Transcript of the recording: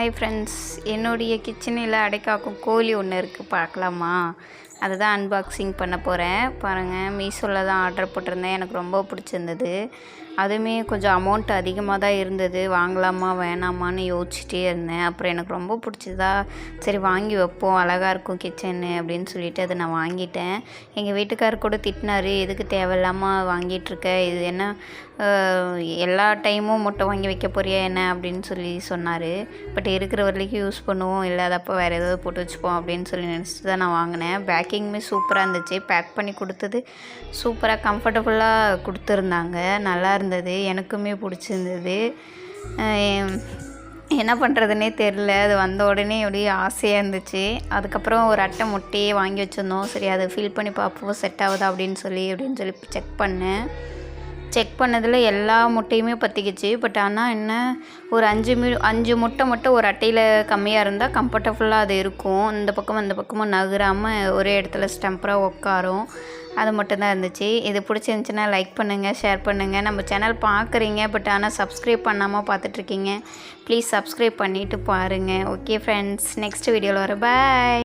Hi friends, என்னுடைய கிச்சனில் அடைக்காக்கும் கோழி ஒன்று இருக்குது, பார்க்கலாமா? அதை தான் அன்பாக்சிங் பண்ண போகிறேன். பாருங்கள், மீஷோவில் தான் ஆர்டர் போட்டிருந்தேன். எனக்கு ரொம்ப பிடிச்சிருந்தது. அதுவுமே கொஞ்சம் அமௌண்ட் அதிகமாக தான் இருந்தது. வாங்கலாமா வேணாமான்னு யோசிச்சுட்டே இருந்தேன். அப்புறம் எனக்கு ரொம்ப பிடிச்சதா, சரி வாங்கி வைப்போம், அழகாக இருக்கும் கிச்சனு அப்படின்னு சொல்லிட்டு அதை நான் வாங்கிட்டேன். எங்கள் வீட்டுக்காரர் கூட திட்டினார், எதுக்கு தேவையில்லாமல் வாங்கிட்டுருக்க, இது என்ன எல்லா டைமும் முட்டை வாங்கி வைக்க போறியா என்ன அப்படின்னு சொல்லி சொன்னார். பட் இருக்கிற வரைக்கும் யூஸ் பண்ணுவோம், இல்லாதப்போ வேறு ஏதாவது போட்டு வச்சுப்போம் அப்படின்னு சொல்லி நினச்சிட்டு தான் நான் வாங்கினேன். பேக்கிங்குமே சூப்பராக இருந்துச்சு. பேக் பண்ணி கொடுத்தது சூப்பராக கம்ஃபர்டபுளாக கொடுத்துருந்தாங்க. நல்லா இருந்தது, எனக்குமே பிடிச்சிருந்தது. என்ன பண்ணுறதுனே தெரில. அது வந்த உடனே அப்படியே ஆசையாக இருந்துச்சு. அதுக்கப்புறம் ஒரு அட்டை முட்டையே வாங்கி வச்சுருந்தோம். சரி, அதை ஃபில் பண்ணி பார்ப்போம் செட் ஆகுதா அப்படின்னு சொல்லி செக் பண்ணேன். செக் பண்ணதில் எல்லா முட்டையுமே பற்றிக்கிச்சு. பட் ஆனால் என்ன, ஒரு 5 முட்டை மட்டும் ஒரு அட்டையில் கம்மியாக இருந்தால் கம்ஃபர்டபுளாக அது இருக்கும். இந்த பக்கம் அந்த பக்கமும் நகராமல் ஒரே இடத்துல ஸ்டெம்பராக உட்காரும். அது மட்டும்தான் இருந்துச்சு. இது பிடிச்சிருந்துச்சின்னா லைக் பண்ணுங்கள், ஷேர் பண்ணுங்கள். நம்ம சேனல் பார்க்குறீங்க, பட் ஆனால் சப்ஸ்கிரைப் பண்ணாமல் பார்த்துட்ருக்கீங்க. ப்ளீஸ் சப்ஸ்கிரைப் பண்ணிவிட்டு பாருங்கள். ஓகே ஃப்ரெண்ட்ஸ், நெக்ஸ்ட் வீடியோவில் வர பாய்.